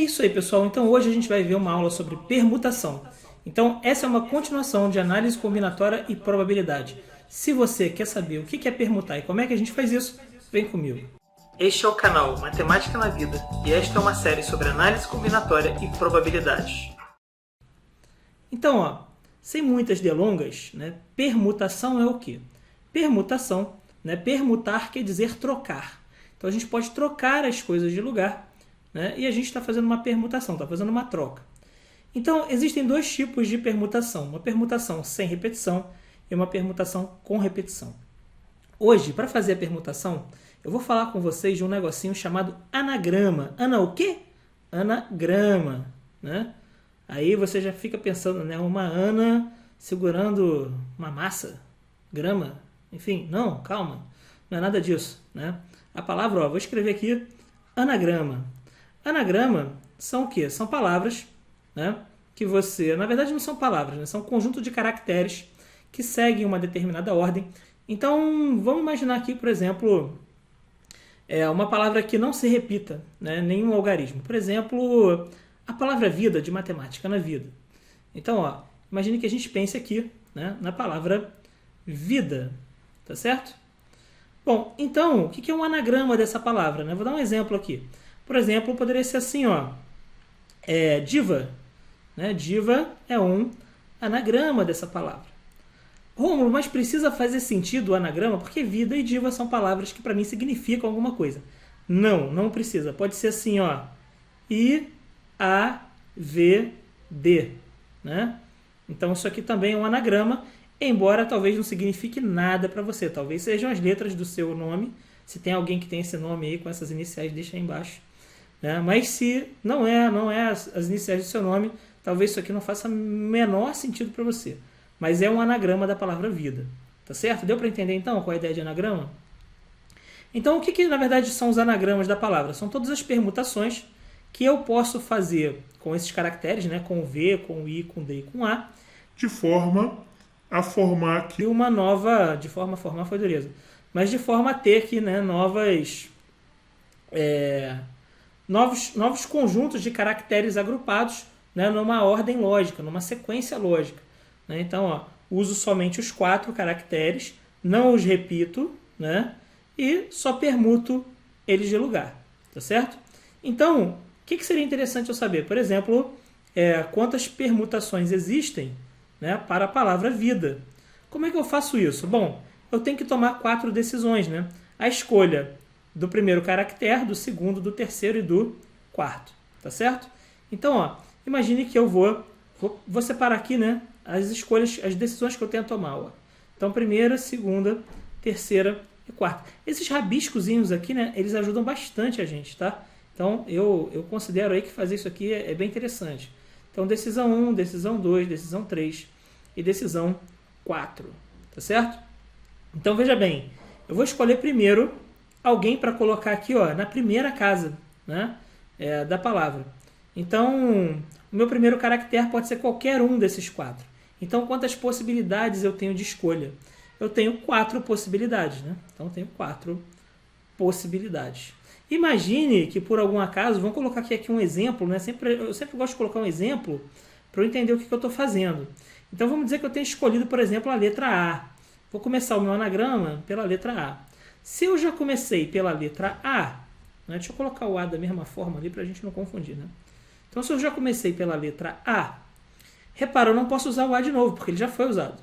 isso aí, pessoal. Então hoje a gente vai ver uma aula sobre permutação. Então essa é uma continuação de análise combinatória e probabilidade. Se você quer saber o que é permutar e como é que a gente faz isso, vem comigo. Este é o canal Matemática na Vida e esta é uma série sobre análise combinatória e probabilidades. Então, sem muitas delongas, né, permutação é o quê? Permutação, né, permutar quer dizer trocar. Então a gente pode trocar as coisas de lugar, né, e a gente está fazendo uma permutação, está fazendo uma troca. Então existem dois tipos de permutação, uma permutação sem repetição e uma permutação com repetição. Hoje, para fazer a permutação, eu vou falar com vocês de um negocinho chamado anagrama. O quê? Anagrama, né? Aí você já fica pensando, né? Uma Ana segurando uma massa, grama, enfim, não, calma, não é nada disso, né? A palavra, vou escrever aqui, anagrama. Anagrama são o quê? São palavras, né? Que você, na verdade não são palavras, né? São um conjunto de caracteres que seguem uma determinada ordem. Então, vamos imaginar aqui, por exemplo, uma palavra que não se repita, né? Nenhum algarismo. Por exemplo, a palavra vida de matemática, na vida. Então, imagine que a gente pense aqui, né, na palavra vida, tá certo? Bom, então, o que é um anagrama dessa palavra, né? Vou dar um exemplo aqui. Por exemplo, poderia ser assim, diva, né? Diva é um anagrama dessa palavra. Rômulo, mas precisa fazer sentido o anagrama? Porque vida e diva são palavras que para mim significam alguma coisa. Não, não precisa. Pode ser assim, I, A, V, D, né? Então isso aqui também é um anagrama, embora talvez não signifique nada para você. Talvez sejam as letras do seu nome. Se tem alguém que tem esse nome aí com essas iniciais, deixa aí embaixo. Né? Mas se não é as iniciais do seu nome, talvez isso aqui não faça menor sentido para você. Mas é um anagrama da palavra vida. Tá certo? Deu para entender então qual é a ideia de anagrama? Então o que na verdade são os anagramas da palavra? São todas as permutações que eu posso fazer com esses caracteres, né? Com V, com I, com D e com A, de forma a formar aqui uma nova... De forma a formar foi dureza. Mas de forma a ter aqui, né, novos conjuntos de caracteres agrupados, né, numa ordem lógica, numa sequência lógica. Né? Então, uso somente os 4 caracteres, não os repito, né, e só permuto eles de lugar. Tá certo? Então, o que seria interessante eu saber? Por exemplo, quantas permutações existem, né, para a palavra vida. Como é que eu faço isso? Bom, eu tenho que tomar 4 decisões. Né? A escolha do primeiro caractere, do segundo, do terceiro e do quarto. Tá certo? Então, imagine que eu vou separar aqui, né, as escolhas, as decisões que eu tenho a tomar. Então, primeira, segunda, terceira e quarta. Esses rabiscozinhos aqui, né, eles ajudam bastante a gente, tá? Então, eu considero aí que fazer isso aqui é bem interessante. Então, decisão 1, decisão 2, decisão 3 e decisão 4. Tá certo? Então, veja bem. Eu vou escolher primeiro alguém para colocar aqui, na primeira casa, né, da palavra. Então, o meu primeiro caractere pode ser qualquer um desses 4. Então, quantas possibilidades eu tenho de escolha? Eu tenho 4 possibilidades. Né? Então, eu tenho 4 possibilidades. Imagine que, por algum acaso, vamos colocar aqui um exemplo. Né? Eu sempre gosto de colocar um exemplo para eu entender o que eu estou fazendo. Então, vamos dizer que eu tenho escolhido, por exemplo, a letra A. Vou começar o meu anagrama pela letra A. Se eu já comecei pela letra A, né? Deixa eu colocar o A da mesma forma ali para a gente não confundir. Né? Então, se eu já comecei pela letra A, repara, eu não posso usar o A de novo, porque ele já foi usado.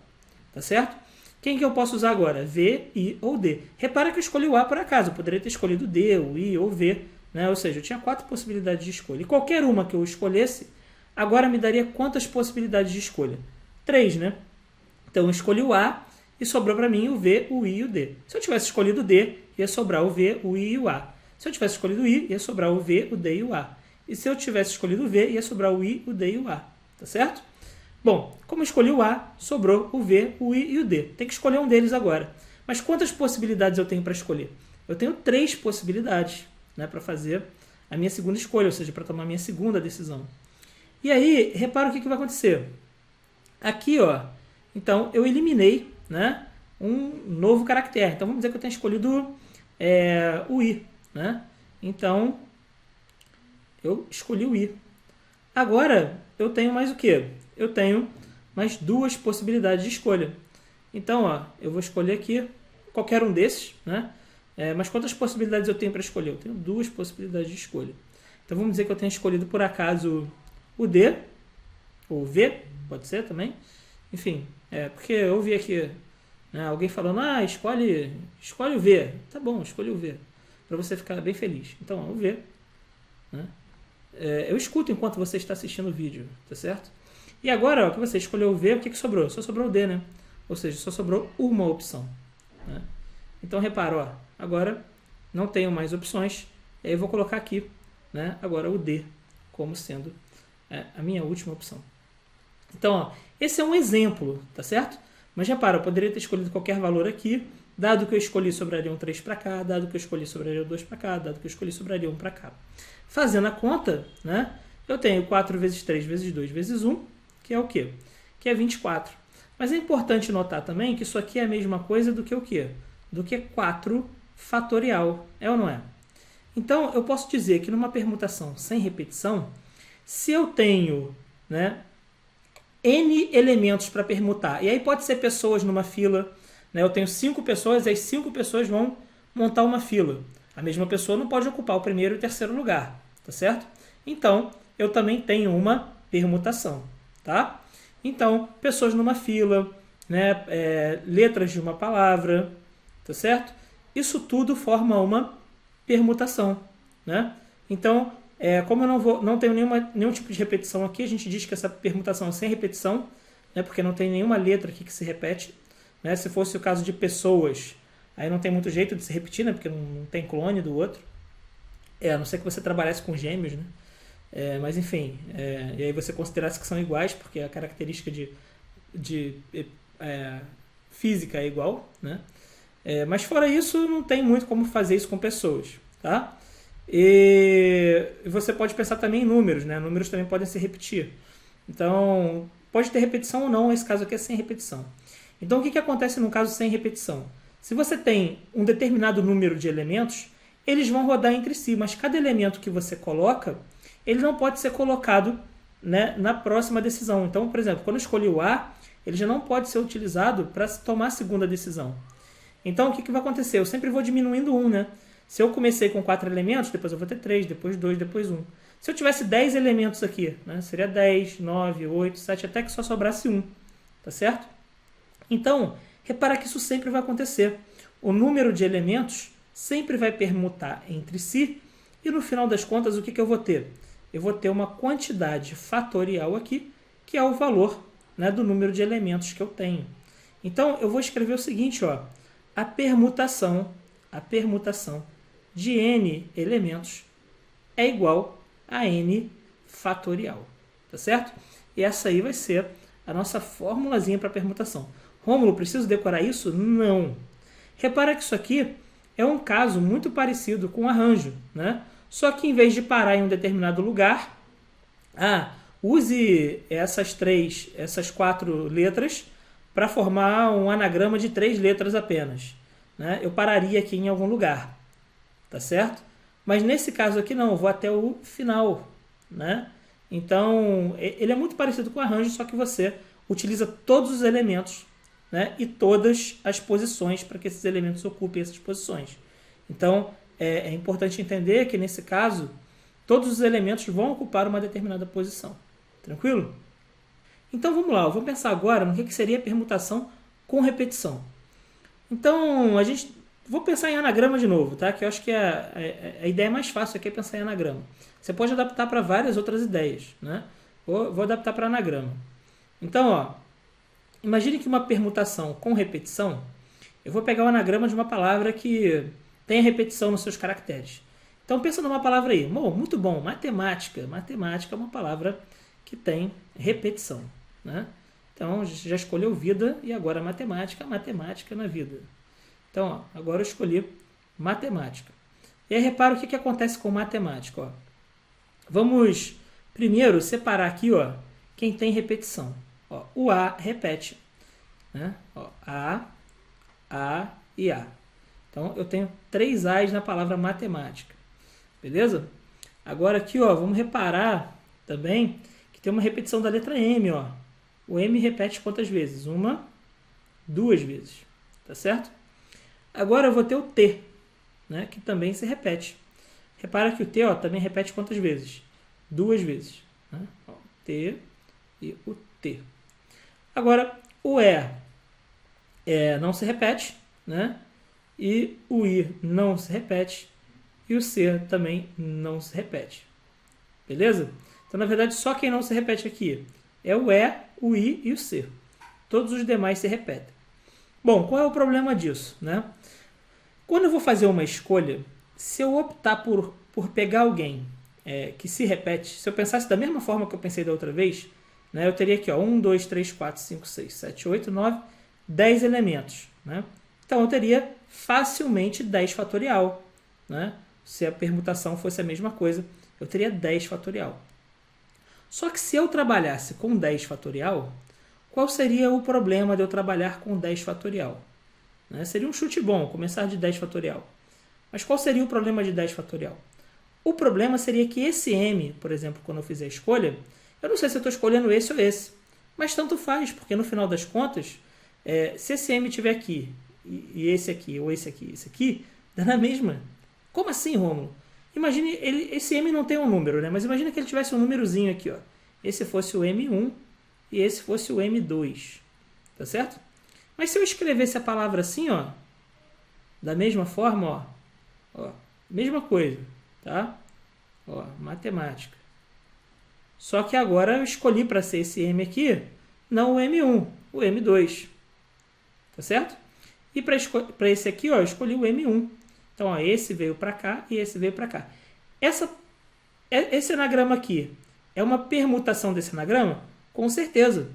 Tá certo? Quem que eu posso usar agora? V, I ou D. Repara que eu escolhi o A por acaso. Eu poderia ter escolhido D, o I ou V. Né? Ou seja, eu tinha 4 possibilidades de escolha. E qualquer uma que eu escolhesse, agora me daria quantas possibilidades de escolha? 3, né? Então, eu escolhi o A e sobrou para mim o V, o I e o D. Se eu tivesse escolhido o D, ia sobrar o V, o I e o A. Se eu tivesse escolhido o I, ia sobrar o V, o D e o A. E se eu tivesse escolhido o V, ia sobrar o I, o D e o A. Tá certo? Bom, como eu escolhi o A, sobrou o V, o I e o D. Tem que escolher um deles agora. Mas quantas possibilidades eu tenho para escolher? Eu tenho 3 possibilidades, né, para fazer a minha segunda escolha, ou seja, para tomar a minha segunda decisão. E aí, repara o que vai acontecer. Aqui, então, eu eliminei, né, um novo caractere. Então, vamos dizer que eu tenho escolhido o I. Né? Então, Eu escolhi o I. Agora, eu tenho mais o quê? Eu tenho mais duas possibilidades de escolha. Então, ó, eu vou escolher aqui qualquer um desses, né? Mas quantas possibilidades eu tenho para escolher? Eu tenho duas possibilidades de escolha. Então, vamos dizer que eu tenho escolhido, por acaso, o D, ou V, pode ser também. Enfim, porque eu vi aqui, né, alguém falando, escolhe o V. Tá bom, escolhe o V, para você ficar bem feliz. Então, ó, o V, né? Eu escuto enquanto você está assistindo o vídeo, tá certo? E agora, ó, que você escolheu o V, o que sobrou? Só sobrou o D, né? Ou seja, só sobrou uma opção, né? Então, repara, ó, agora não tenho mais opções, e aí eu vou colocar aqui, né, agora o D como sendo a minha última opção. Então, ó, esse é um exemplo, tá certo? Mas repara, eu poderia ter escolhido qualquer valor aqui, dado que eu escolhi sobraria um 3 para cá, dado que eu escolhi sobraria um 2 para cá, dado que eu escolhi sobraria 1 para cá. Fazendo a conta, né, eu tenho 4 vezes 3 vezes 2 vezes 1, que é o quê? Que é 24. Mas é importante notar também que isso aqui é a mesma coisa do que o quê? Do que 4 fatorial, é ou não é? Então, eu posso dizer que numa permutação sem repetição, se eu tenho, né, N elementos para permutar, e aí pode ser pessoas numa fila, né, eu tenho 5 pessoas, e as 5 pessoas vão montar uma fila. A mesma pessoa não pode ocupar o primeiro e o terceiro lugar, tá certo? Então, eu também tenho uma permutação, tá? Então, pessoas numa fila, né, letras de uma palavra, tá certo? Isso tudo forma uma permutação, né? Então, como eu não tenho nenhum tipo de repetição aqui, a gente diz que essa permutação é sem repetição, né, porque não tem nenhuma letra aqui que se repete, né? Se fosse o caso de pessoas, aí não tem muito jeito de se repetir, né, porque não tem clone do outro. A não ser que você trabalhasse com gêmeos, né? Mas enfim, e aí você considerasse que são iguais, porque a característica de física é igual, né? Mas fora isso, não tem muito como fazer isso com pessoas, tá? E você pode pensar também em números, né? Números também podem se repetir. Então, pode ter repetição ou não, esse caso aqui é sem repetição. Então, o que acontece no caso sem repetição? Se você tem um determinado número de elementos, eles vão rodar entre si, mas cada elemento que você coloca, ele não pode ser colocado, né, na próxima decisão. Então, por exemplo, quando eu escolhi o A, ele já não pode ser utilizado para tomar a segunda decisão. Então, o que vai acontecer? Eu sempre vou diminuindo 1, né? Se eu comecei com 4 elementos, depois eu vou ter 3, depois 2, depois 1. Se eu tivesse 10 elementos aqui, né, seria 10, 9, 8, 7, até que só sobrasse 1. Tá certo? Então, repara que isso sempre vai acontecer. O número de elementos sempre vai permutar entre si e no final das contas o que eu vou ter? Eu vou ter uma quantidade fatorial aqui, que é o valor, né, do número de elementos que eu tenho. Então, eu vou escrever o seguinte, ó, a permutação de n elementos é igual a n fatorial, tá certo? E essa aí vai ser a nossa formulazinha para permutação. Rômulo, preciso decorar isso? Não. Repara que isso aqui é um caso muito parecido com o arranjo, né? Só que em vez de parar em um determinado lugar, use essas 4 letras para formar um anagrama de 3 letras apenas, né? Eu pararia aqui em algum lugar, tá certo? Mas nesse caso aqui não, eu vou até o final, né? Então, ele é muito parecido com o arranjo, só que você utiliza todos os elementos, né, e todas as posições para que esses elementos ocupem essas posições. Então, é importante entender que, nesse caso, todos os elementos vão ocupar uma determinada posição. Tranquilo? Então, vamos lá. Vamos pensar agora no que seria a permutação com repetição. Então, vou pensar em anagrama de novo, tá? Que eu acho que a ideia mais fácil aqui é pensar em anagrama. Você pode adaptar para várias outras ideias, né? Vou adaptar para anagrama. Então, ó, imagine que uma permutação com repetição, eu vou pegar o anagrama de uma palavra que tem repetição nos seus caracteres. Então, pensa numa palavra aí. Muito bom, matemática. Matemática é uma palavra que tem repetição, né? Então, já escolheu vida e agora matemática na vida. Então, ó, agora eu escolhi matemática. E aí, repara o que acontece com matemática. Ó. Vamos primeiro separar aqui, ó, quem tem repetição. Ó, o A repete, né? Ó, A e A. Então, eu tenho 3 A's na palavra matemática. Beleza? Agora aqui, ó, vamos reparar também que tem uma repetição da letra M, ó. O M repete quantas vezes? Uma, duas vezes, tá certo? Agora eu vou ter o T, né, que também se repete. Repara que o T, ó, também repete quantas vezes? Duas vezes, né? Ó, T e o T. Agora, o E não se repete, né? E o I não se repete. E o C também não se repete. Beleza? Então, na verdade, só quem não se repete aqui é o E, o I e o C. Todos os demais se repetem. Bom, qual é o problema disso, né? Quando eu vou fazer uma escolha, se eu optar por pegar alguém que se repete, se eu pensasse da mesma forma que eu pensei da outra vez, né, eu teria aqui ó, 1, 2, 3, 4, 5, 6, 7, 8, 9, 10 elementos. Né? Então eu teria facilmente 10 fatorial. Né? Se a permutação fosse a mesma coisa, eu teria 10 fatorial. Só que se eu trabalhasse com 10 fatorial, qual seria o problema de eu trabalhar com 10 fatorial? Né? Seria um chute bom, começar de 10 fatorial. Mas qual seria o problema de 10 fatorial? O problema seria que esse M, por exemplo, quando eu fizer a escolha, eu não sei se eu estou escolhendo esse ou esse, mas tanto faz, porque no final das contas, se esse M estiver aqui, e esse aqui, ou esse aqui, dá na mesma. Como assim, Rômulo? Imagine, esse M não tem um número, né? Mas imagine que ele tivesse um númerozinho aqui, ó. Esse fosse o M1 e esse fosse o M2, tá certo? Mas se eu escrevesse a palavra assim, ó, da mesma forma, ó, mesma coisa, tá? Ó, matemática. Só que agora eu escolhi para ser esse M aqui, não o M1, o M2, tá certo? E para esse aqui, ó, eu escolhi o M1. Então, ó, esse veio para cá e esse veio para cá. Esse anagrama aqui é uma permutação desse anagrama? Com certeza.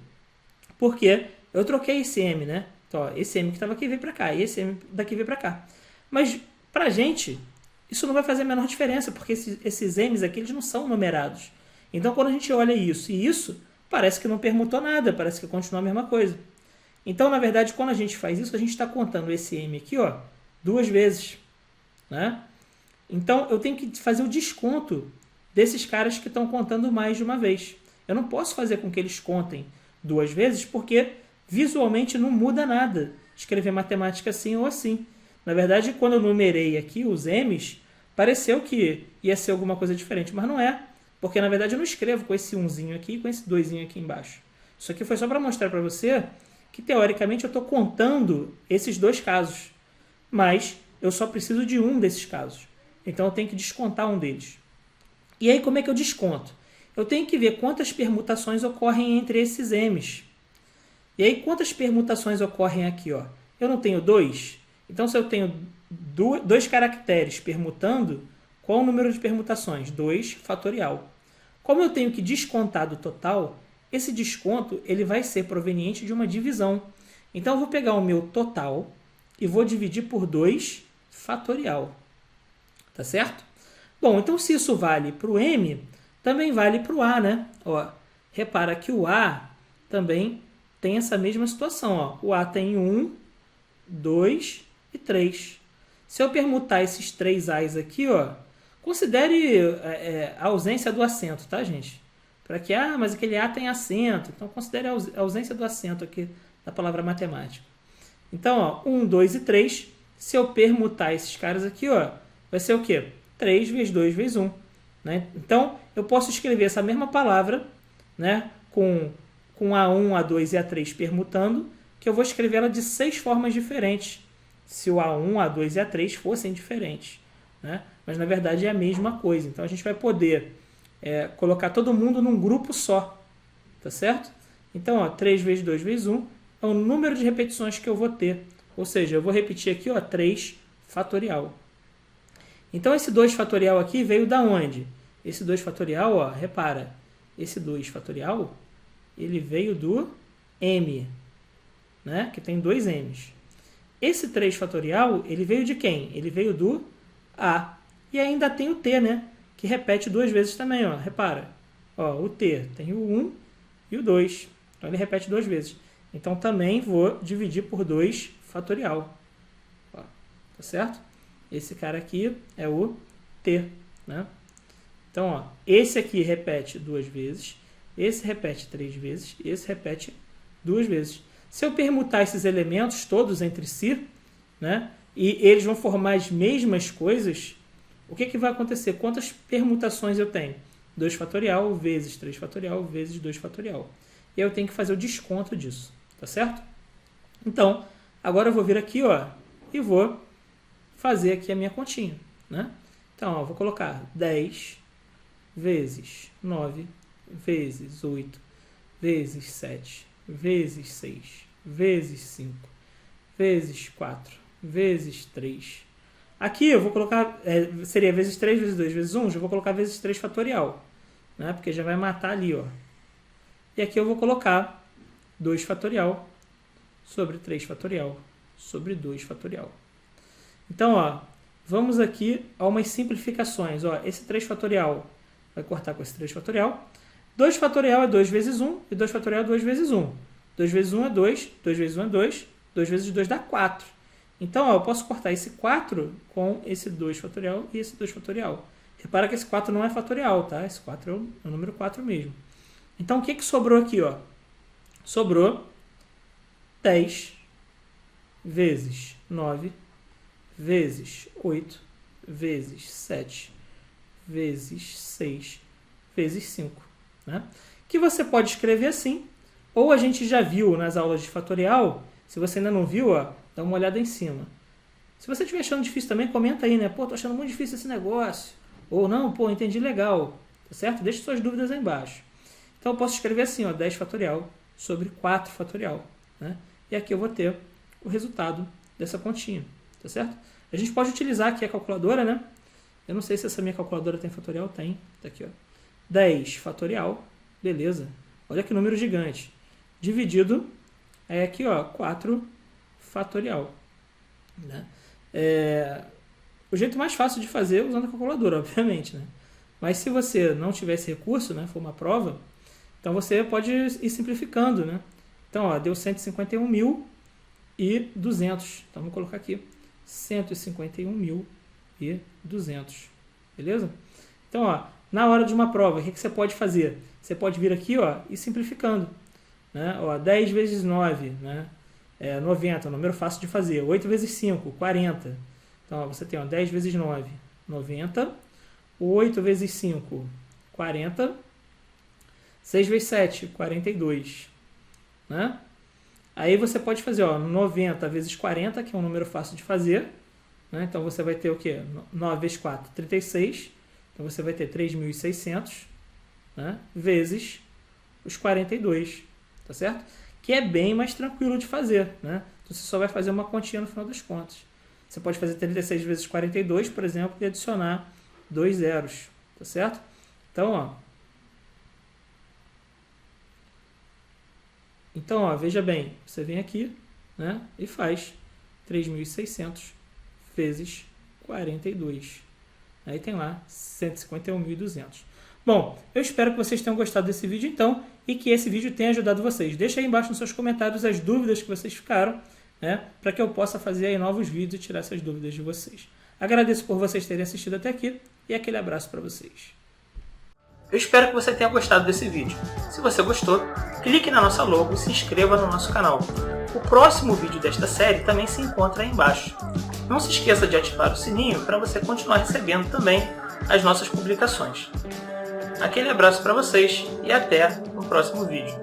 Porque eu troquei esse M, né? Então, ó, esse M que estava aqui veio para cá e esse M daqui veio para cá. Mas, para a gente, isso não vai fazer a menor diferença, porque esses M's aqui eles não são numerados. Então, quando a gente olha isso e isso, parece que não permutou nada, parece que continua a mesma coisa. Então, na verdade, quando a gente faz isso, a gente está contando esse M aqui, ó, duas vezes. Né? Então, eu tenho que fazer o desconto desses caras que estão contando mais de uma vez. Eu não posso fazer com que eles contem duas vezes, porque visualmente não muda nada escrever matemática assim ou assim. Na verdade, quando eu numerei aqui os M's, pareceu que ia ser alguma coisa diferente, mas não é. Porque, na verdade, eu não escrevo com esse 1zinho aqui e com esse 2zinho aqui embaixo. Isso aqui foi só para mostrar para você que, teoricamente, eu estou contando esses dois casos. Mas eu só preciso de um desses casos. Então, eu tenho que descontar um deles. E aí, como é que eu desconto? Eu tenho que ver quantas permutações ocorrem entre esses M's. E aí, quantas permutações ocorrem aqui? Ó? Eu não tenho 2? Então, se eu tenho dois caracteres permutando, qual o número de permutações? 2 fatorial. Como eu tenho que descontar do total, esse desconto ele vai ser proveniente de uma divisão. Então, eu vou pegar o meu total e vou dividir por 2 fatorial. Tá certo? Bom, então se isso vale para o M, também vale para o A, né? Ó, repara que o A também tem essa mesma situação. Ó. O A tem 1, 2 e 3. Se eu permutar esses 3 A's aqui, ó, considere a ausência do acento, tá, gente? Para que, mas aquele A tem acento. Então, considere a ausência do acento aqui da palavra matemática. Então, ó, 1, 2 e 3. Se eu permutar esses caras aqui, ó, vai ser o quê? 3 vezes 2 vezes 1. Né? Então, eu posso escrever essa mesma palavra, né, com A1, A2 e A3 permutando, que eu vou escrever ela de 6 formas diferentes, se o A1, A2 e A3 fossem diferentes. Né? Mas, na verdade, é a mesma coisa. Então, a gente vai poder colocar todo mundo num grupo só. Tá certo? Então, ó, 3 vezes 2 vezes 1 é o número de repetições que eu vou ter. Ou seja, eu vou repetir aqui, ó, 3 fatorial. Então, esse 2 fatorial aqui veio da onde? Esse 2 fatorial, ó, repara, esse 2 fatorial, ele veio do M, né? Que tem 2 M's. Esse 3 fatorial, ele veio de quem? Ele veio do A. E ainda tem o T, né? Que repete 2 vezes também, ó. Repara, ó, o T tem o 1 e o 2. Então, ele repete 2 vezes. Então, também vou dividir por 2 fatorial. Ó, tá certo? Esse cara aqui é o T, né? Então, ó, esse aqui repete 2 vezes, esse repete 3 vezes, esse repete 2 vezes. Se eu permutar esses elementos todos entre si, né, e eles vão formar as mesmas coisas, o que vai acontecer? Quantas permutações eu tenho? 2 fatorial vezes 3 fatorial vezes 2 fatorial. E eu tenho que fazer o desconto disso, tá certo? Então, agora eu vou vir aqui, ó, e vou fazer aqui a minha continha, né? Então, ó, vou colocar 10 vezes 9 vezes 8 vezes 7 vezes 6 vezes 5 vezes 4 vezes 3. Aqui eu vou colocar, seria vezes 3 vezes 2 vezes 1, já vou colocar vezes 3 fatorial, né? Porque já vai matar ali, ó. E aqui eu vou colocar 2 fatorial sobre 3 fatorial sobre 2 fatorial. Então, ó, vamos aqui a umas simplificações. Ó, esse 3 fatorial vai cortar com esse 3 fatorial. 2 fatorial é 2 vezes 1 e 2 fatorial é 2 vezes 1. 2 vezes 1 é 2, 2 vezes 1 é 2, 2 vezes 2 dá 4. Então, ó, eu posso cortar esse 4 com esse 2 fatorial e esse 2 fatorial. Repara que esse 4 não é fatorial, tá? Esse 4 é o número 4 mesmo. Então, o que sobrou aqui, ó? Sobrou 10 vezes 9 vezes 8 vezes 7 vezes 6 vezes 5. Né? Que você pode escrever assim, ou a gente já viu nas aulas de fatorial. Se você ainda não viu, ó, dá uma olhada em cima. Se você estiver achando difícil também, comenta aí, né? Pô, tô achando muito difícil esse negócio. Ou não, pô, entendi legal. Tá certo? Deixe suas dúvidas aí embaixo. Então eu posso escrever assim, ó, 10 fatorial sobre 4 fatorial. Né? E aqui eu vou ter o resultado dessa continha. Tá certo? A gente pode utilizar aqui a calculadora, né? Eu não sei se essa minha calculadora tem fatorial. Tem. Tá aqui, ó. 10 fatorial. Beleza. Olha que número gigante. Dividido é aqui, ó, 4 fatorial. Né? O jeito mais fácil de fazer é usando a calculadora, obviamente. Né? Mas se você não tiver esse recurso, né, for uma prova, então você pode ir simplificando. Né? Então, ó, deu 151.200. Então, vamos colocar aqui 151.200. Beleza? Então, ó, na hora de uma prova, o que você pode fazer? Você pode vir aqui, ó, e simplificando. Né? Ó, 10 vezes 9, né? 90, número fácil de fazer. 8 vezes 5, 40. Então, ó, você tem, ó, 10 vezes 9, 90. 8 vezes 5, 40. 6 vezes 7, 42. Né? Aí você pode fazer, ó, 90 vezes 40, que é um número fácil de fazer. Né? Então, você vai ter o quê? 9 vezes 4, 36. Então, você vai ter 3.600, né? Vezes os 42. Tá certo? Que é bem mais tranquilo de fazer. Né? Então, você só vai fazer uma continha no final das contas. Você pode fazer 36 vezes 42, por exemplo, e adicionar 2 zeros. Tá certo? Então, ó, veja bem, você vem aqui, né, e faz 3.600 vezes 42. Aí tem lá 151.200. Bom, eu espero que vocês tenham gostado desse vídeo, então, e que esse vídeo tenha ajudado vocês. Deixa aí embaixo nos seus comentários as dúvidas que vocês ficaram, né, para que eu possa fazer aí novos vídeos e tirar essas dúvidas de vocês. Agradeço por vocês terem assistido até aqui e aquele abraço para vocês. Eu espero que você tenha gostado desse vídeo. Se você gostou, clique na nossa logo e se inscreva no nosso canal. O próximo vídeo desta série também se encontra aí embaixo. Não se esqueça de ativar o sininho para você continuar recebendo também as nossas publicações. Aquele abraço para vocês e até no próximo vídeo.